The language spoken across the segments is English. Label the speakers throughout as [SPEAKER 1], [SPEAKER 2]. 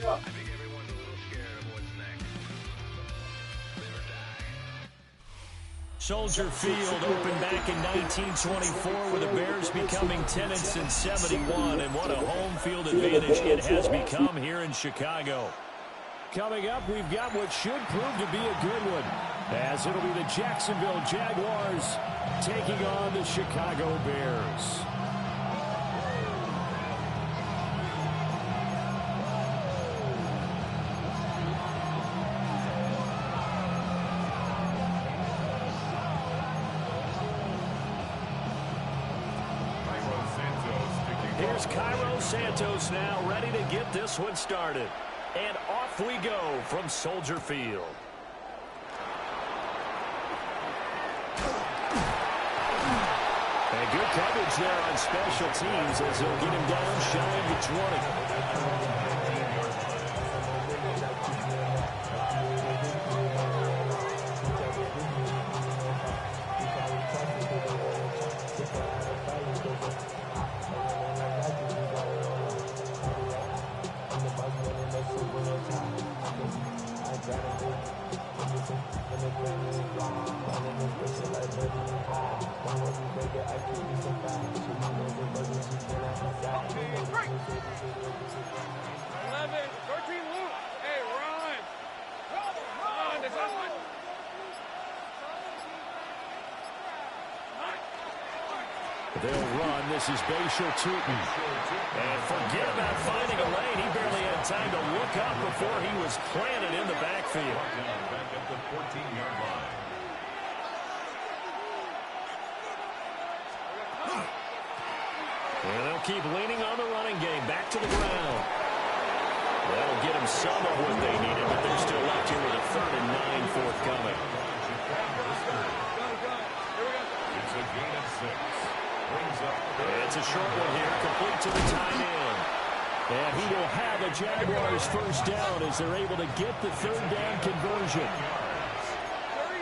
[SPEAKER 1] everyone's a little scared of what's next. Live or die.
[SPEAKER 2] Soldier Field opened back in 1924 with the Bears becoming tenants in 71, and what a home field advantage it has become here in Chicago. Coming up, we've got what should prove to be a good one, as it'll be the Jacksonville Jaguars taking on the Chicago Bears. Here's Cairo Santos now, ready to get this one started. And off we go from Soldier Field. And good coverage there on special teams as they'll get him down shy of the 20. They'll run. This is Bashal Tutin. And forget about finding a lane. He barely had time to look up before he was planted in the backfield.
[SPEAKER 3] Back at the 14-yard line.
[SPEAKER 2] And they'll keep leaning on the running game. Back to the ground. That'll get them some of what they needed, but they're still left here with a 3rd and 9 forthcoming.
[SPEAKER 3] It's a gain of 6.
[SPEAKER 2] It's a short one here, complete to the tight end. And he will have a Jaguars first down as they're able to get the 3rd down conversion.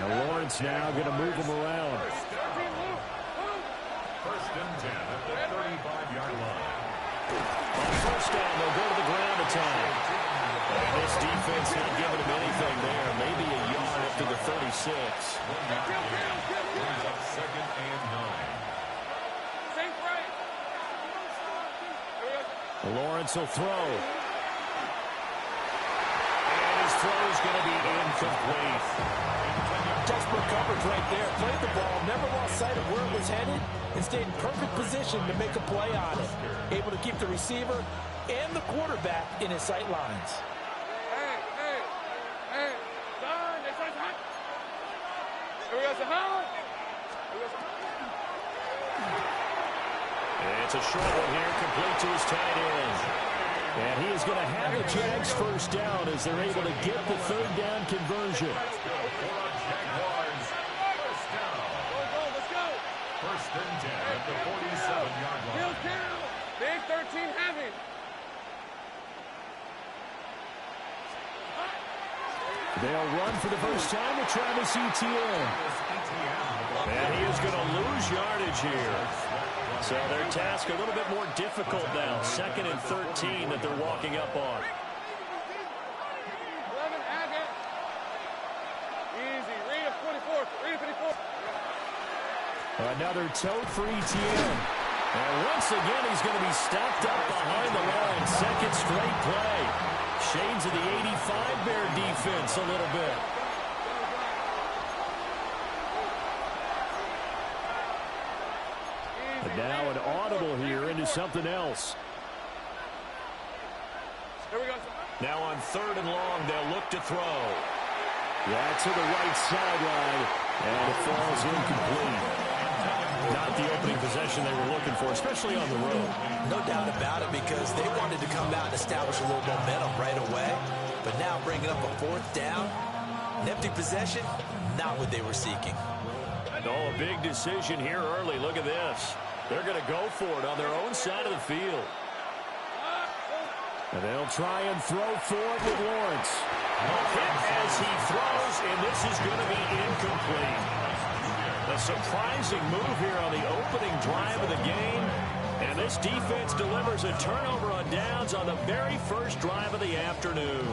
[SPEAKER 2] Now Lawrence now going to move him around.
[SPEAKER 3] First and 10 at the 35-yard line.
[SPEAKER 2] On first down, they'll go to the ground attack. And this defense not giving him anything there. Maybe a yard up to the 36.
[SPEAKER 3] Brings up 2nd and 9.
[SPEAKER 2] Lawrence will throw. And his throw is going to be incomplete.
[SPEAKER 4] Textbook coverage right there. Played the ball, never lost sight of where it was headed, and stayed in perfect position to make a play on it. Able to keep the receiver and the quarterback in his sight lines.
[SPEAKER 2] It's a short one here, complete to his tight end. And he is going to have the Jags first down as they're able to get the 3rd down conversion.
[SPEAKER 3] Let's go. First and 10 at the 47-yard line.
[SPEAKER 5] Big 13 heavy.
[SPEAKER 2] They'll run for the first time with Travis Etienne. And he is going to lose yardage here. So their task a little bit more difficult now. 2nd and 13 that they're walking up on.
[SPEAKER 5] 11, Agate. Easy. Read a 24. Read a 54.
[SPEAKER 2] Another tote for Etienne. And once again, he's going to be stopped up behind the line. 2nd straight play. Shades of the 85 Bear defense a little bit. But now an audible here into something else.
[SPEAKER 5] Here we go.
[SPEAKER 2] Now on 3rd and long, they'll look to throw. Yeah, to the right sideline, and it falls incomplete. Not the opening possession they were looking for, especially on the road.
[SPEAKER 4] No doubt about it, because they wanted to come out and establish a little momentum right away. But now bringing up a 4th down, an empty possession, not what they were seeking.
[SPEAKER 2] Oh, a big decision here early. Look at this. They're going to go for it on their own side of the field. And they'll try and throw for it with Lawrence. Hit as he throws, and this is going to be incomplete. A surprising move here on the opening drive of the game. And And this defense delivers a turnover on downs on the very first drive of the afternoon.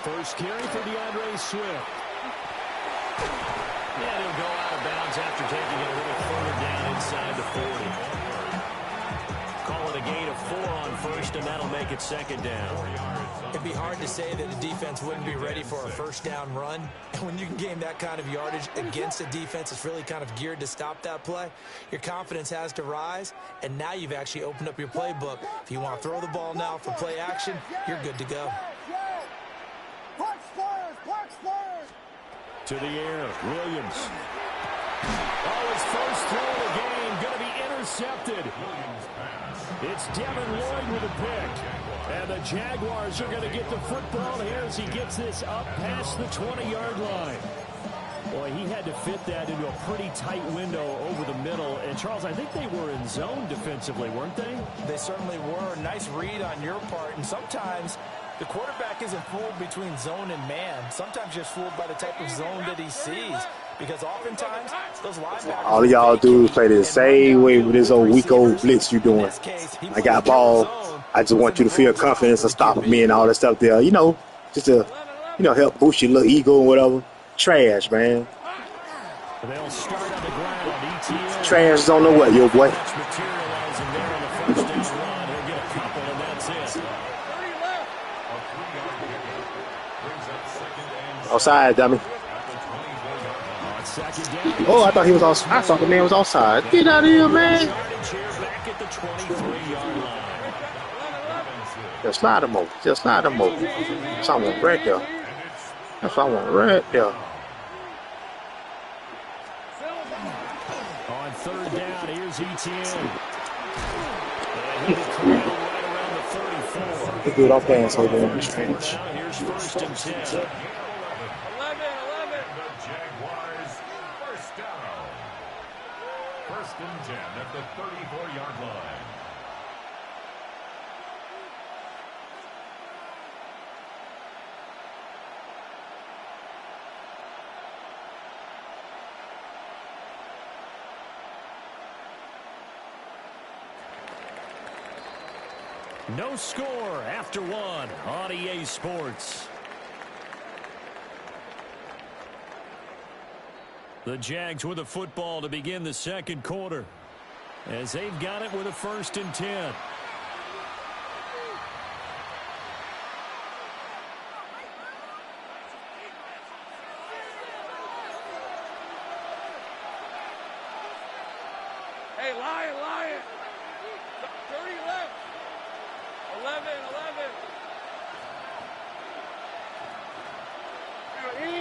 [SPEAKER 4] First carry for DeAndre Swift.
[SPEAKER 2] And he'll go out of bounds after taking it a little further down inside the 40. Call it a gain of 4 on first, and that'll make it second down.
[SPEAKER 4] It'd be hard to say that the defense wouldn't be ready for a first down run. And when you can gain that kind of yardage against a defense that's really kind of geared to stop that play, your confidence has to rise, and now you've actually opened up your playbook. If you want to throw the ball now for play action, you're good to go.
[SPEAKER 2] To the air, Williams. Oh, his first throw of the game going to be intercepted. It's Devin Lloyd with a pick. And the Jaguars are going to get the football here as he gets this up past the 20-yard line. Boy, he had to fit that into a pretty tight window over the middle. And, Charles, I think they were in zone defensively, weren't they?
[SPEAKER 4] They certainly were. Nice read on your part. And sometimes the quarterback isn't fooled between zone and man. Sometimes just fooled by the type of zone that he sees. Because oftentimes, those linebackers...
[SPEAKER 6] All y'all do is play the same way with this old weak old blitz you're doing. I got ball. I just want you to feel confidence and stop me and all that stuff there. You know, just to, you know, help boost your little ego and whatever. Trash, man.
[SPEAKER 2] They'll start on the ground. ETN.
[SPEAKER 6] Trash don't know what, yo, boy.
[SPEAKER 2] Materializing there on the first down run. He'll get a couple, and that's it.
[SPEAKER 6] Outside, dummy. Oh, I thought he was off. I thought the man was outside. Get out of here, man.
[SPEAKER 2] Back at the 23-yard line.
[SPEAKER 6] Just slide him over. Just slide him over. That's what I want right there. That's what I want right there.
[SPEAKER 2] On third down, here's ETN. And he'll be corralled right around the 34.
[SPEAKER 6] They do it off hands, so they're in the strange.
[SPEAKER 2] Now here's first and 10.
[SPEAKER 3] First and 10 at the 34-yard line.
[SPEAKER 2] No score after one on EA Sports. The Jags with a football to begin the second quarter as they've got it with a first and 10.
[SPEAKER 5] Hey, Lion. 30 left. 11.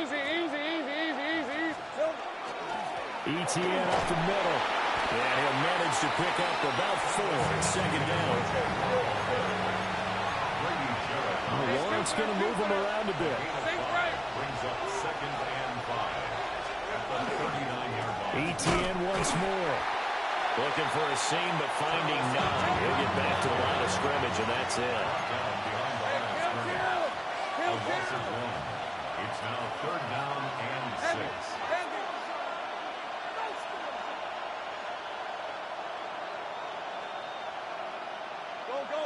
[SPEAKER 5] Easy.
[SPEAKER 2] ETN up the middle. And he'll manage to pick up about 4 at second down. Lawrence going to move him around a bit.
[SPEAKER 3] Brings up second and 5 at the 39-yard line.
[SPEAKER 2] ETN once more. Looking for a seam, but finding none. He'll get back to the line of scrimmage, and that's it.
[SPEAKER 3] Down behind the line of scrimmage. A loss of 1. It's now third down and 6.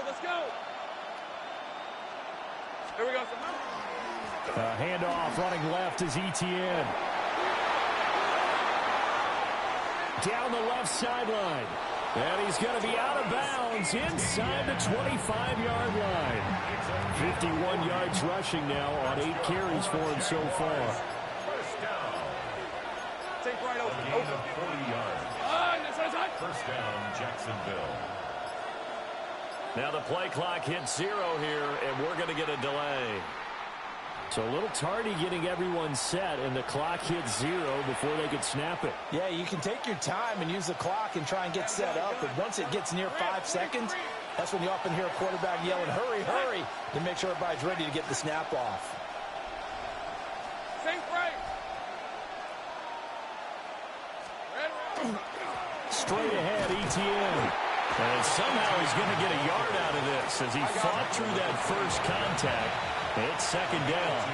[SPEAKER 5] Let's go. Here we go.
[SPEAKER 2] Handoff running left is ETN. Down the left sideline. And he's going to be out of bounds inside the 25-yard line. 51 yards rushing now on 8 carries for him so far.
[SPEAKER 3] First down.
[SPEAKER 5] Take right over.
[SPEAKER 3] A gain of 40 yards. First down, Jacksonville.
[SPEAKER 2] Now the play clock hits 0 here, and we're going to get a delay. So a little tardy getting everyone set, and the clock hits 0 before they could snap it.
[SPEAKER 4] Yeah, you can take your time and use the clock and try and get set up, but once it gets near 5 seconds, that's when you often hear a quarterback yelling, hurry, to make sure everybody's ready to get the snap off.
[SPEAKER 5] Think right.
[SPEAKER 2] straight ahead, Etienne. And somehow he's going to get a yard out of this as he fought through that first contact. It's second down.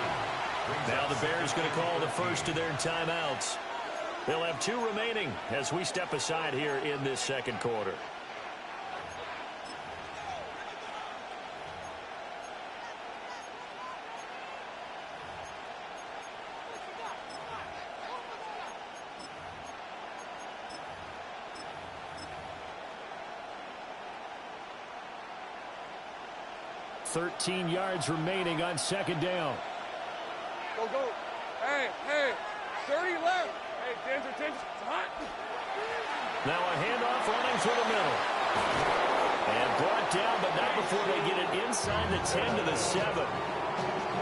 [SPEAKER 2] Now the Bears going to call the first of their timeouts. They'll have 2 remaining as we step aside here in this second quarter. $13 yards remaining on second down.
[SPEAKER 5] Go, go. Hey, 30 left. Hey, attention. It's hot.
[SPEAKER 2] Now a handoff running through the middle. And brought down, but not before they get it inside the 10 to the 7.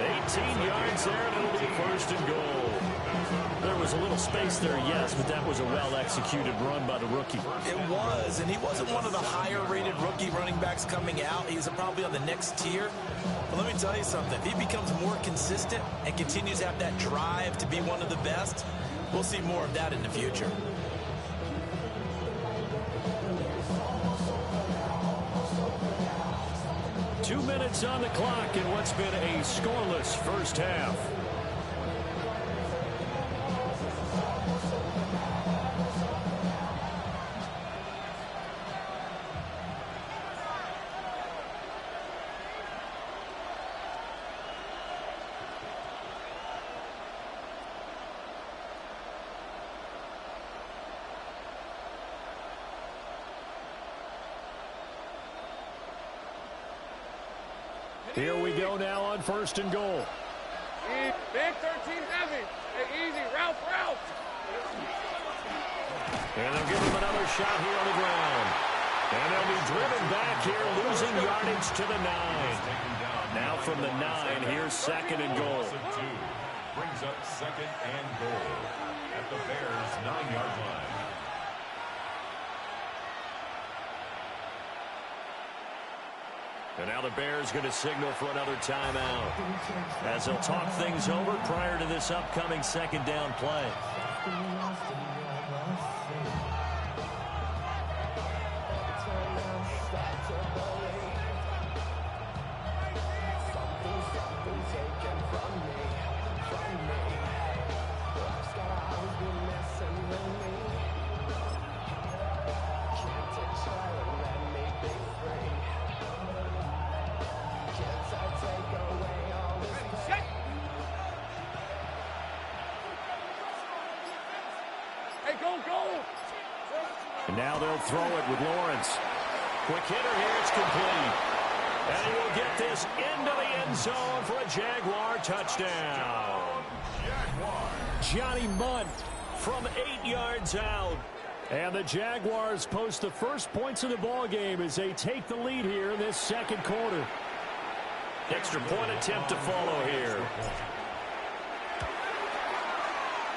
[SPEAKER 2] 18 yards there, and it'll be first and goal. There was a little space there, yes, but that was a well-executed run by the rookie.
[SPEAKER 4] It was, and he wasn't one of the higher-rated rookie running backs coming out. He's probably on the next tier. But let me tell you something. If he becomes more consistent and continues to have that drive to be one of the best, we'll see more of that in the future.
[SPEAKER 2] Two minutes on the clock in what's been a scoreless first half. Here we go now on first and goal.
[SPEAKER 5] Big 13 heavy. Hey, easy. Ralph.
[SPEAKER 2] And they'll give him another shot here on the ground. And they'll be driven back here, losing yardage to the 9. Now from the 9, here's second and goal.
[SPEAKER 3] Brings up second and goal at the Bears' 9-yard line.
[SPEAKER 2] And now the Bears going to signal for another timeout as they'll talk things over prior to this upcoming second down play. And now they'll throw it with Lawrence. Quick hitter here, it's complete. And he will get this into the end zone for a Jaguar touchdown. Johnny Mundt from 8 yards out. And the Jaguars post the first points of the ball game as they take the lead here in this second quarter. Extra point attempt to follow here.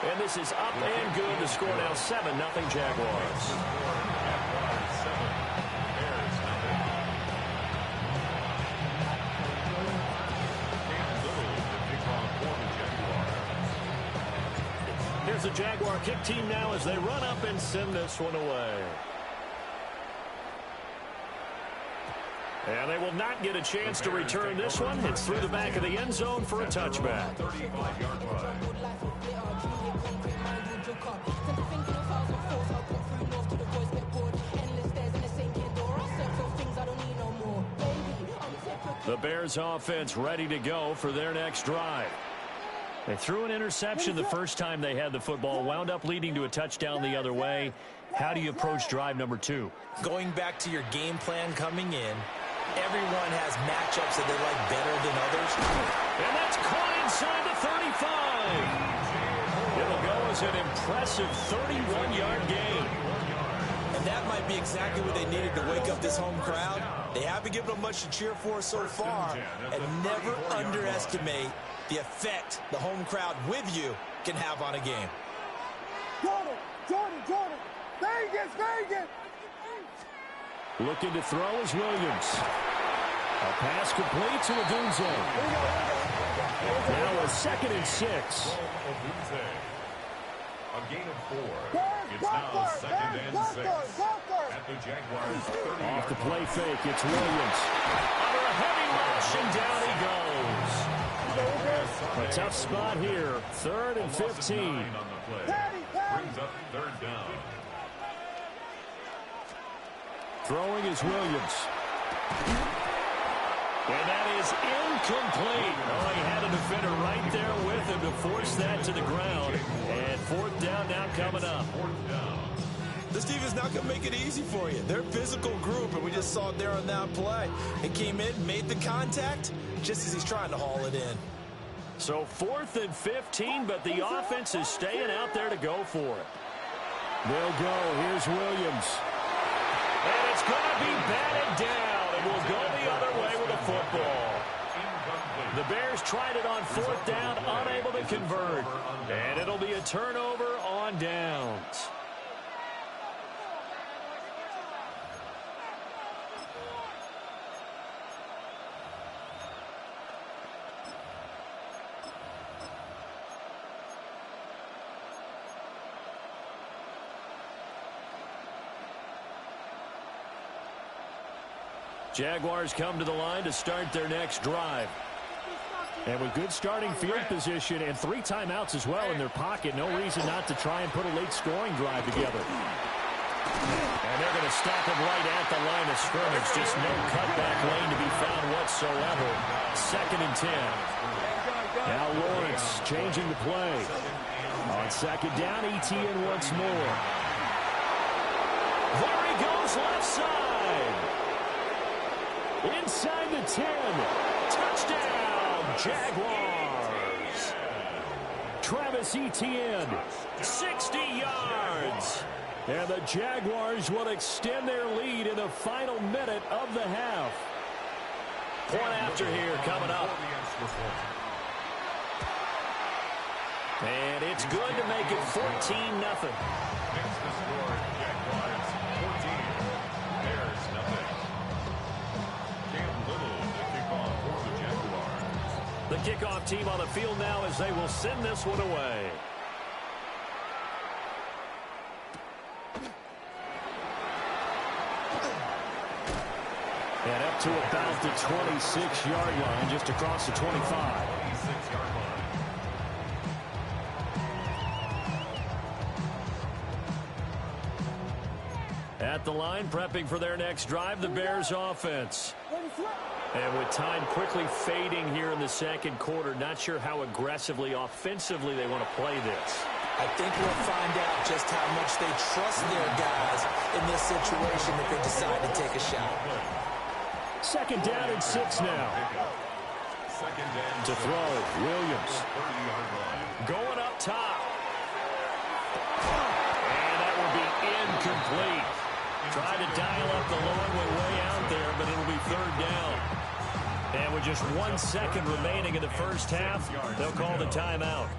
[SPEAKER 2] And this is up and good. The score now 7-0 Jaguars. Here's the Jaguar kick team now as they run up and send this one away. And they will not get a chance to return this one. It's through the back of the end zone for a touchback.
[SPEAKER 3] 35-yard line.
[SPEAKER 2] The Bears offense ready to go for their next drive. They threw an interception the first time they had the football, wound up leading to a touchdown the other way. How do you approach drive number 2?
[SPEAKER 4] Going back to your game plan coming in, everyone has matchups that they like better than others.
[SPEAKER 2] And that's caught inside the 35. It'll go as an impressive 31-yard gain.
[SPEAKER 4] And that might be exactly what they needed to wake up this home crowd. They haven't given them much to cheer for so far. And never underestimate the effect the home crowd with you can have on a game.
[SPEAKER 5] Jordan. Vegas.
[SPEAKER 2] Looking to throw is Williams. A pass complete to Odunze. Now a 2nd and 6.
[SPEAKER 3] A gain of 4. It's now 2nd and 6. At the Jaguars' 30.
[SPEAKER 2] Off the play fake, it's Williams. Under a heavy rush, and down he goes. A tough spot here. 3rd and 15.
[SPEAKER 3] On the play. Brings up 3rd down.
[SPEAKER 2] Throwing is Williams. And that is incomplete. Oh, he had a defender right there with him to force that to the ground. And 4th down now coming up.
[SPEAKER 3] 4th down.
[SPEAKER 4] This defense not going to make it easy for you. They're a physical group, and we just saw it there on that play. It came in, made the contact, just as he's trying to haul it in.
[SPEAKER 2] So 4th and 15, but the offense is staying out there to go for it. They'll go. Here's Williams. And it's going to be batted down, and we'll go the other way with the football. The Bears tried it on 4th down, unable to convert. And it'll be a turnover on downs. Jaguars come to the line to start their next drive. And with good starting field position and 3 timeouts as well in their pocket, no reason not to try and put a late scoring drive together. And they're going to stop him right at the line of scrimmage. Just no cutback lane to be found whatsoever. 2nd and 10. Now Lawrence changing the play. On 2nd down, ETN once more. There he goes left side. Inside the 10. Touchdown, Jaguars. Travis Etienne, 60 yards. And the Jaguars will extend their lead in the final minute of the half. Point after here coming up. And it's good to make it 14-0.
[SPEAKER 3] Makes the score, Jaguars 14, Bears nothing. Cam Little, the kickoff for the Jaguars.
[SPEAKER 2] The kickoff team on the field now as they will send this one away. And up to about the 26-yard line, just across the 25.
[SPEAKER 3] 26-yard line.
[SPEAKER 2] At the line, prepping for their next drive, the Bears offense. And with time quickly fading here in the second quarter, not sure how aggressively, offensively they want to play this.
[SPEAKER 4] I think we'll find out just how much they trust their guys in this situation if they decide to take a shot.
[SPEAKER 2] 2nd down and 6 now. To throw, Williams. Going up top. And that will be incomplete. Tried to dial up the long way out there, but it'll be 3rd down. And with just 1 second remaining in the first half, they'll call the timeout.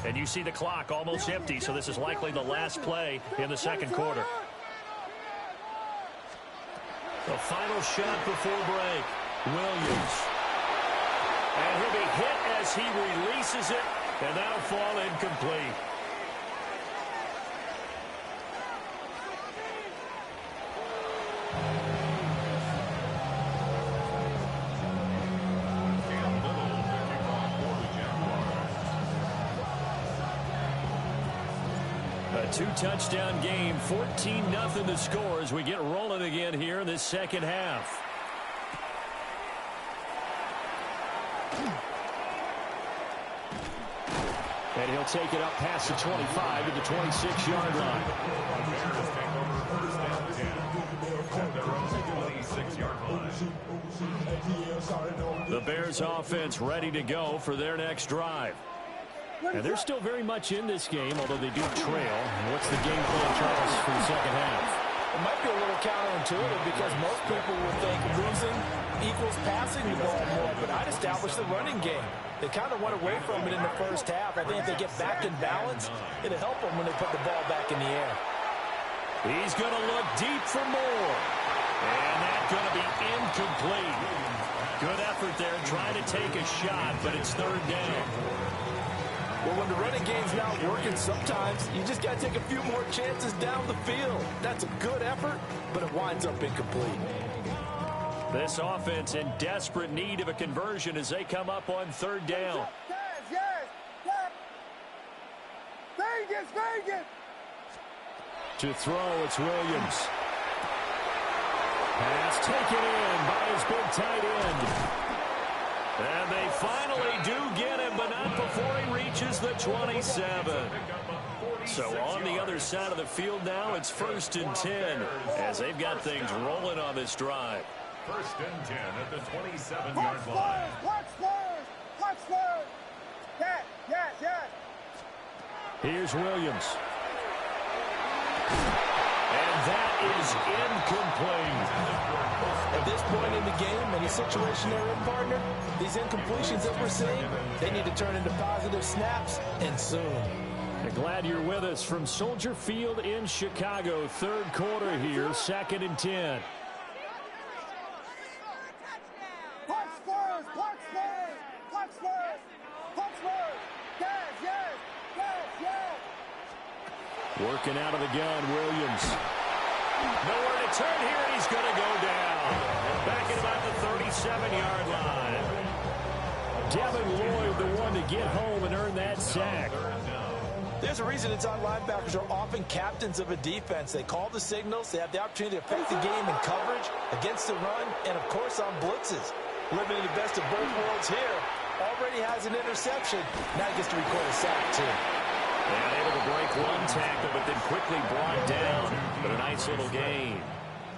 [SPEAKER 2] And you see the clock almost empty, so this is likely the last play in the second quarter. The final shot before break, Williams. And he'll be hit as he releases it, and that'll fall incomplete. A 2-touchdown game, 14-0 the score as we get rolling again here in this second half. And he'll take it up past the 25 to the 26-yard line. The Bears offense ready to go for their next drive. And they're still very much in this game, although they do trail. What's the game plan, Charles, for the second half?
[SPEAKER 4] It might be a little counterintuitive because most people would think losing equals passing the ball more, but I'd establish the running game. They kind of went away from it in the first half. I think if they get back in balance, it'll help them when they put the ball back in the air.
[SPEAKER 2] He's going to look deep for more. And that's going to be incomplete. Good effort there, trying to take a shot, but it's third down.
[SPEAKER 4] Well, when the running game's not working, sometimes you just got to take a few more chances down the field. That's a good effort, but it winds up incomplete.
[SPEAKER 2] This offense in desperate need of a conversion as they come up on third down.
[SPEAKER 5] Vegas!
[SPEAKER 2] To throw, it's Williams. Pass taken in by his big tight end. And they finally do get him, but not before he reaches the 27. So on the other side of the field now, it's 1st and 10 as they've got things rolling on this drive.
[SPEAKER 3] 1st and 10 at the 27-yard line.
[SPEAKER 5] Watch first. Yes.
[SPEAKER 2] Here's Williams. And that is incomplete.
[SPEAKER 4] At this point in the game, in the situation they're in, partner, these incompletions that we're seeing, they need to turn into positive snaps, and soon.
[SPEAKER 2] I'm glad you're with us from Soldier Field in Chicago. Third quarter here, 2nd and 10. Working out of the gun, Williams. Nowhere to turn here, and he's going to go down. Back at about the 37-yard line. Devin Lloyd, the one to get home and earn that sack.
[SPEAKER 4] There's a reason inside linebackers are often captains of a defense. They call the signals. They have the opportunity to affect the game in coverage, against the run, and, of course, on blitzes. Living in the best of both worlds here. Already has an interception. Now he gets to record a sack, too.
[SPEAKER 2] And able to break one tackle, but then quickly brought down. But a nice little gain.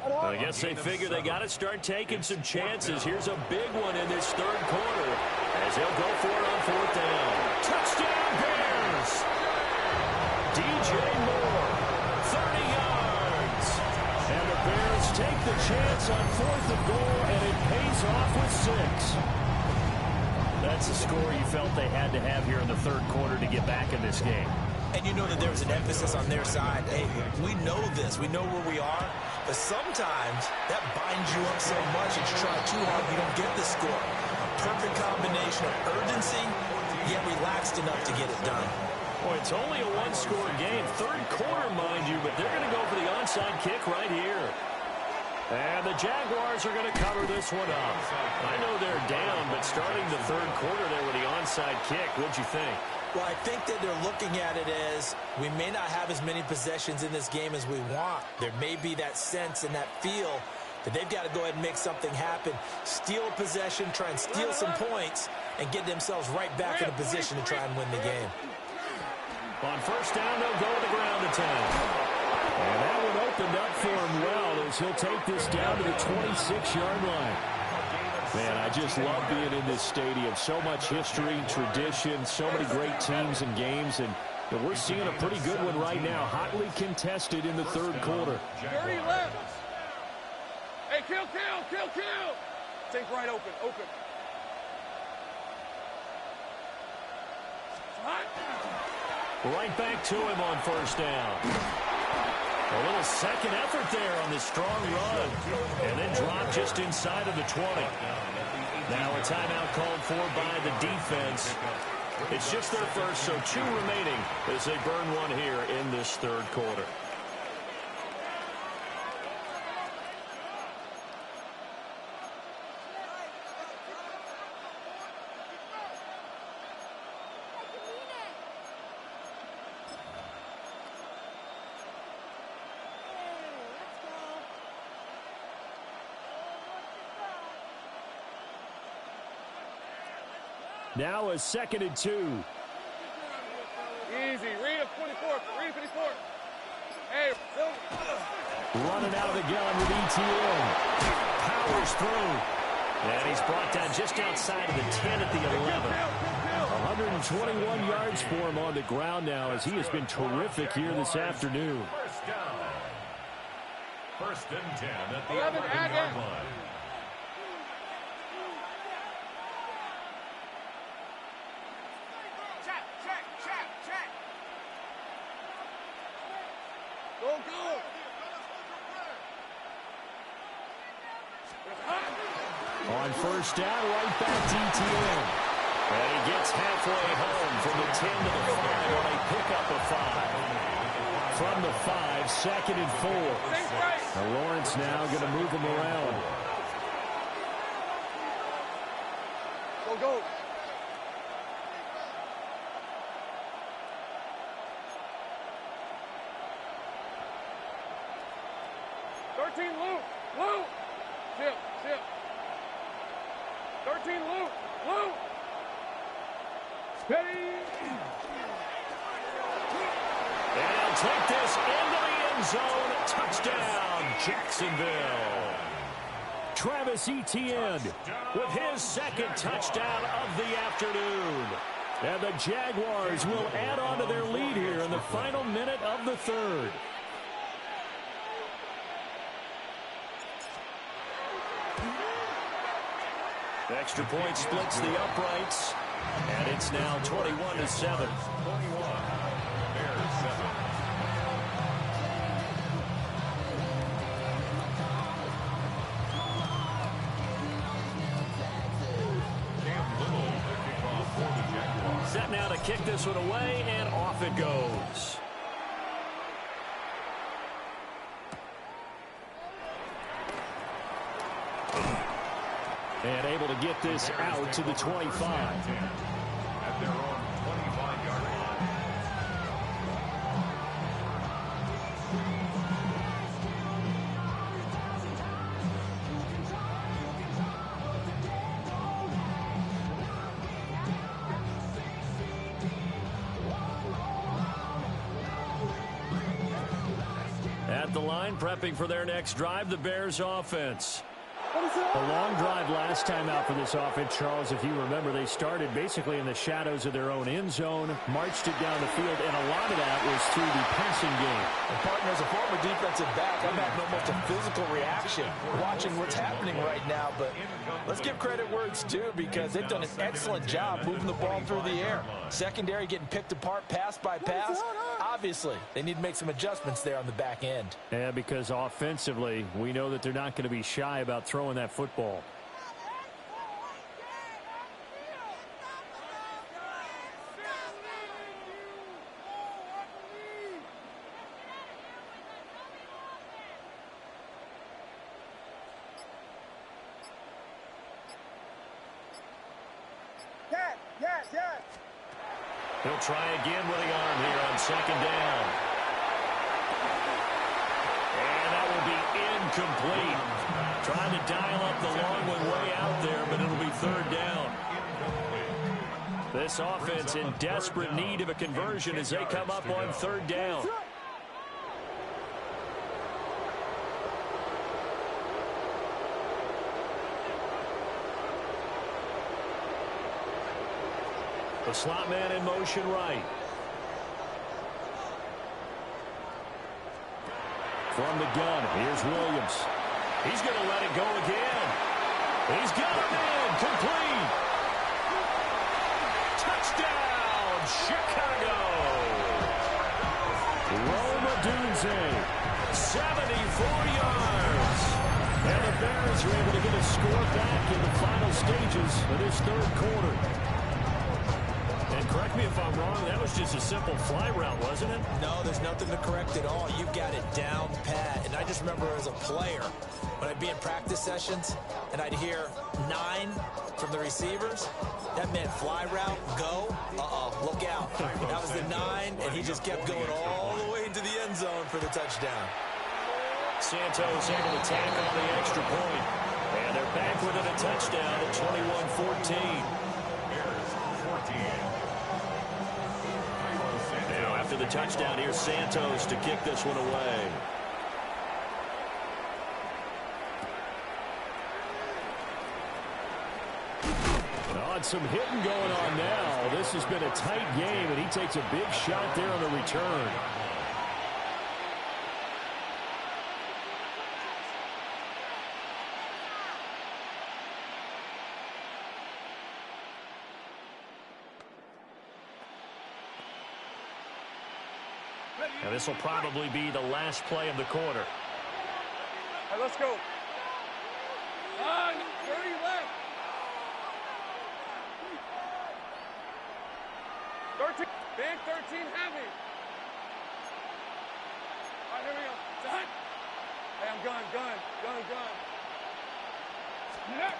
[SPEAKER 2] I guess they figure they got to start taking some chances. Here's a big one in this third quarter as they'll go for it on 4th down. Touchdown, Bears! DJ Moore, 30 yards. And the Bears take the chance on 4th and goal, and it pays off with 6. That's the score you felt they had to have here in the third quarter to get back in this game.
[SPEAKER 4] And you know that there was an emphasis on their side. Hey, we know this. We know where we are. But sometimes that binds you up so much that you try too hard, you don't get the score. A perfect combination of urgency, yet relaxed enough to get it done.
[SPEAKER 2] Boy, it's only a one-score game. Third quarter, mind you, but they're going to go for the onside kick right here. And the Jaguars are going to cover this one up. I know they're down, but starting the third quarter there with the onside kick, what'd you think?
[SPEAKER 4] Well, I think that they're looking at it as we may not have as many possessions in this game as we want. There may be that sense and that feel that they've got to go ahead and make something happen. Steal a possession, try and steal some points, and get themselves right back in a position to try and win the game.
[SPEAKER 2] On 1st down, they'll go to the ground attack. And that one opened up for him well as he'll take this down to the 26-yard line. Man, I just love being in this stadium. So much history, tradition, so many great teams and games, and we're seeing a pretty good one right now. Hotly contested in the third quarter.
[SPEAKER 5] 30 left. Hey, kill. Take right, open.
[SPEAKER 2] Right back to him on 1st down. A little second effort there on this strong run. And then dropped just inside of the 20. Now a timeout called for by the defense. It's just their first, so 2 remaining as they burn one here in this third quarter. Now a 2nd and 2.
[SPEAKER 5] Easy. Read a 24. Hey,
[SPEAKER 2] Running out of the gun with ETN. Powers through. And he's brought down just outside of the 10 at the 11. 121 yards for him on the ground now as he has been terrific here this afternoon.
[SPEAKER 3] 1st and 10 at the 11-yard line.
[SPEAKER 2] On first down, right back to ETN. And he gets halfway home from the 10 to the 5 on a pickup of 5. From the 5, 2nd and 4. Now Lawrence now going to move him around.
[SPEAKER 5] Go, go. Lou! Chip. 13, Lou! Steady!
[SPEAKER 2] And he'll take this into the end zone. Touchdown, Jacksonville. Travis Etienne with his 2nd touchdown of the afternoon. And the Jaguars will add on to their lead here in the final minute of the 3rd. The extra point splits the uprights, and it's now 21-7.
[SPEAKER 3] 21. Bears 7. Cam Little, the kickoff for the Jaguars.
[SPEAKER 2] Set now to kick this one away, and off it goes. And able to get this out to the 25.
[SPEAKER 3] At their own 25-yard line.
[SPEAKER 2] At the line, prepping for their next drive, the Bears offense. A long drive last time out for this offense, Charles. If you remember, they started basically in the shadows of their own end zone, marched it down the field, and a lot of that was through the passing game.
[SPEAKER 4] And partner, as a former defensive back, I'm having almost a physical reaction watching what's happening right now. But let's give credit where it's due, because they've done an excellent job moving the ball through the air. Secondary getting picked apart pass by pass. Obviously, they need to make some adjustments there on the back end.
[SPEAKER 2] Yeah, because offensively, we know that they're not going to be shy about throwing that football.
[SPEAKER 5] Yes.
[SPEAKER 2] He'll try again with the arm here on 2nd down. And that will be incomplete. Trying to dial up the long one way out there, but it'll be 3rd down. This offense in desperate need of a conversion as they come up on 3rd down. The slot man in motion right. From the gun, here's Williams. He's going to let it go again. He's got him in. Complete. Touchdown, Chicago. Roma Dunze, 74 yards. And the Bears are able to get a score back in the final stages of this 3rd quarter. And correct me if I'm wrong, that was just a simple fly route, wasn't it?
[SPEAKER 4] No, there's nothing to correct at all. You've got it down pat. And I just remember as a player, when I'd be in practice sessions and I'd hear 9 from the receivers, that meant fly route, go, look out. That was the 9, and he just kept going all the way into the end zone for the touchdown.
[SPEAKER 2] Santos able to tack on the extra point. And they're back within a touchdown at 21-14.
[SPEAKER 3] Bears 14.
[SPEAKER 2] Now after the touchdown, here's Santos to kick this one away. On some hitting going on now. This has been a tight game, and he takes a big shot there on the return. And this will probably be the last play of the quarter.
[SPEAKER 5] All right, let's go. 30 left. 13. Big 13 heavy. All right, here we go. Done. Hey, I'm gun. Yeah.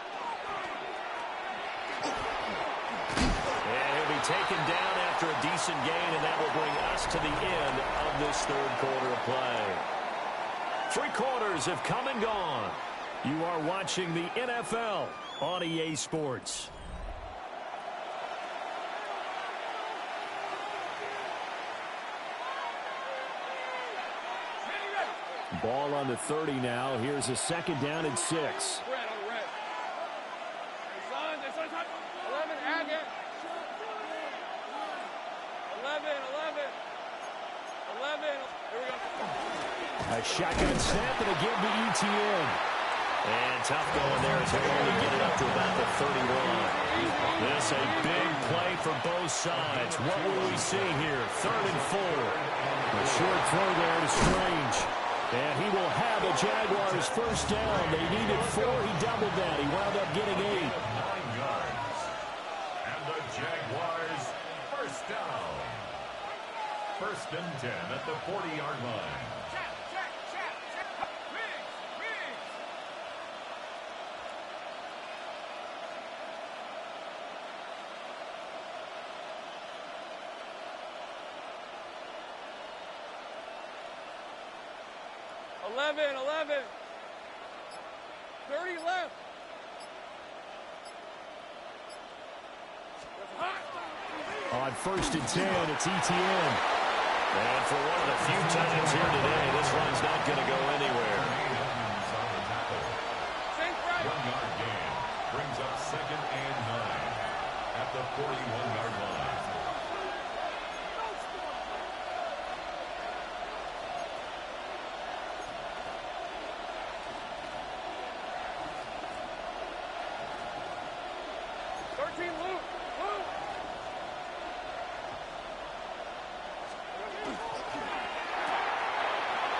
[SPEAKER 2] And he'll be taken down after a decent gain, and that will bring us to the end of this third quarter of play. 3 quarters have come and gone. You are watching the NFL on EA Sports. Ball on the 30 now. Here's a second down and 6.
[SPEAKER 5] Red on the red. Hey, son, 11, Agate. 11. Here we go.
[SPEAKER 2] A shotgun snap and a give to ETN. And tough going there as they only get it up to about the 31. This a big play for both sides. What will we see here? 3rd and 4. A short throw there to Strange. And he will have the Jaguars first down. They needed 4. He doubled that. He wound up getting 8.
[SPEAKER 3] 9 yards. And the Jaguars first down. 1st and 10 at the 40-yard line.
[SPEAKER 5] Eleven. 30 left.
[SPEAKER 2] On 1st and 10, it's ETN. And for one of the few times here today, this run's not going to go anywhere.
[SPEAKER 3] 1-yard gain brings up 2nd and 9 at the 41-yard line.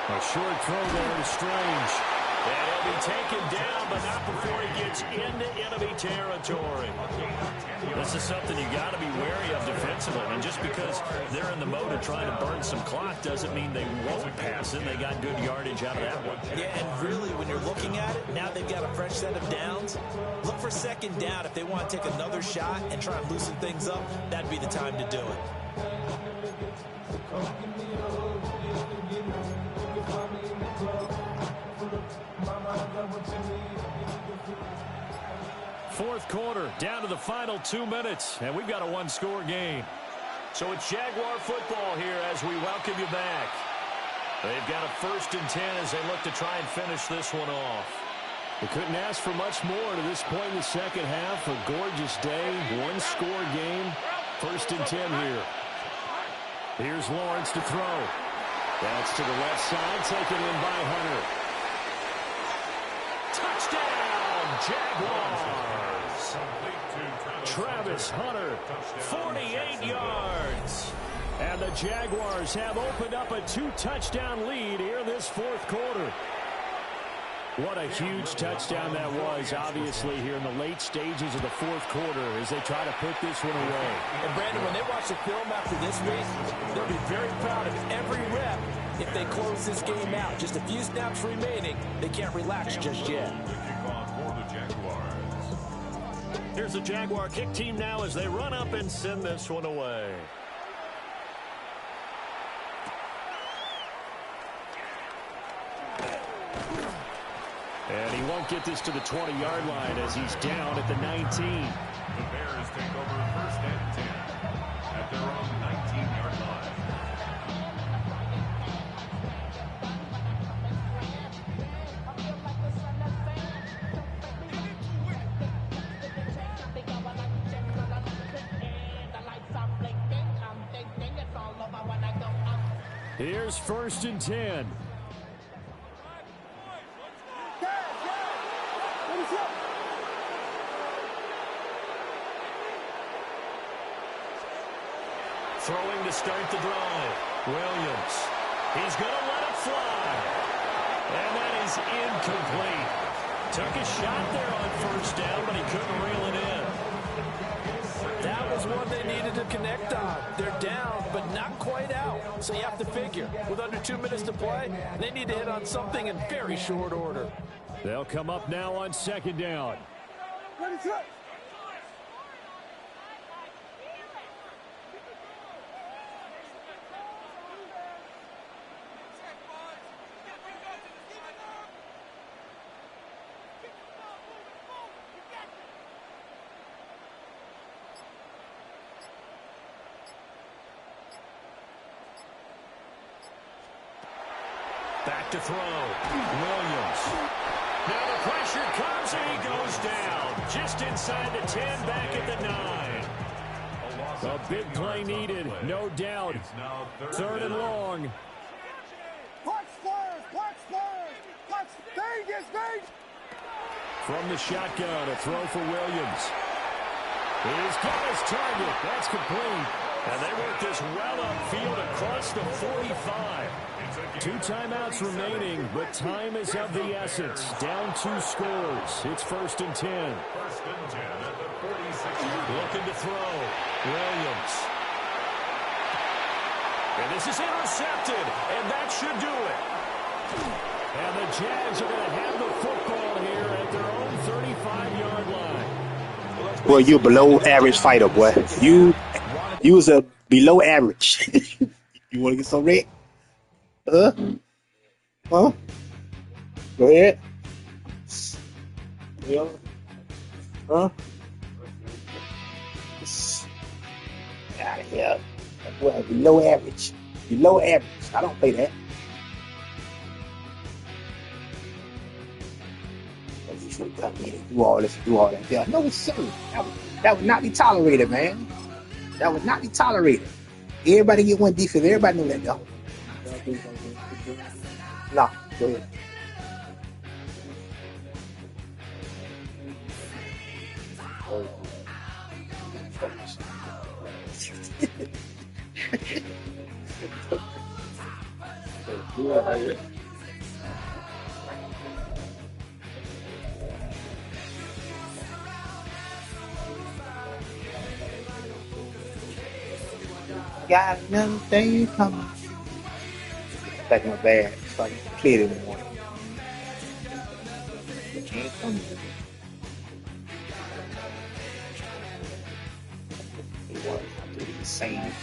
[SPEAKER 2] A short throw there to Strange. And he'll be taken down, but not before he gets into enemy territory. This is something you got to be wary of defensively. And just because they're in the mode of trying to burn some clock doesn't mean they won't pass it. They got good yardage out of that one.
[SPEAKER 4] Yeah, and really, when you're looking at it, now they've got a fresh set of downs. Look for 2nd down. If they want to take another shot and try and loosen things up, that'd be the time to do it.
[SPEAKER 2] Fourth quarter, down to the final 2 minutes, and we've got a 1-score game. So it's Jaguar football here as we welcome you back. They've got a 1st and 10 as they look to try and finish this one off. We couldn't ask for much more to this point in the second half. A gorgeous day, 1-score game, 1st and 10 here. Here's Lawrence to throw. That's to the left side, taken in by Hunter. Touchdown, Jaguars! Travis Hunter, 48 yards. And the Jaguars have opened up a 2-touchdown lead here in this 4th quarter. What a huge touchdown that was, obviously, here in the late stages of the 4th quarter as they try to put this one away.
[SPEAKER 4] And, Brandon, when they watch the film after this week, they'll be very proud of every rep if they close this game out. Just a few snaps remaining. They can't relax just yet.
[SPEAKER 2] Here's the Jaguar kick team now as they run up and send this one away. And he won't get this to the 20-yard line as he's down at the 19.
[SPEAKER 3] The Bears take over 1st and 10 at their own 19-yard line.
[SPEAKER 2] Here's 1st and 10. Throwing to start the drive. Williams. He's going to let it fly. And that is incomplete. Took a shot there on first down, but he couldn't reel it in.
[SPEAKER 4] That was one they needed to connect on. They're down, but not quite out. So you have to figure, with under 2 minutes to play, they need to hit on something in very short order.
[SPEAKER 2] They'll come up now on second down. Back to throw. Williams. Now the pressure comes and he goes down. Just inside the 10, back at the 9. A big play needed, no doubt. Third and long. From the shotgun, a throw for Williams. He's got his target. That's complete. And they work this well upfield across the 45. 2 timeouts remaining, but time is of the essence. Down 2 scores. It's 1st and 10.
[SPEAKER 3] First and 10 at the 46.
[SPEAKER 2] Looking to throw. Williams. And this is intercepted, and that should do it. And the Jags are going to have the football here at their own 35-yard line.
[SPEAKER 6] Boy, you below average fighter, boy. You was a below average. You want to get some red? Huh? Go ahead. Yeah. Huh? Get out of here. That boy below average. Below average. I don't play that. You should come in and do all this and do all that. Yeah. No, sir. That would not be tolerated, man. That would not be tolerated. Everybody get one defense. Everybody know that, though. No, go ahead. Got another day coming. Back in my bag, so I can clear it in the morning. Can't come here. They want to do the same thing.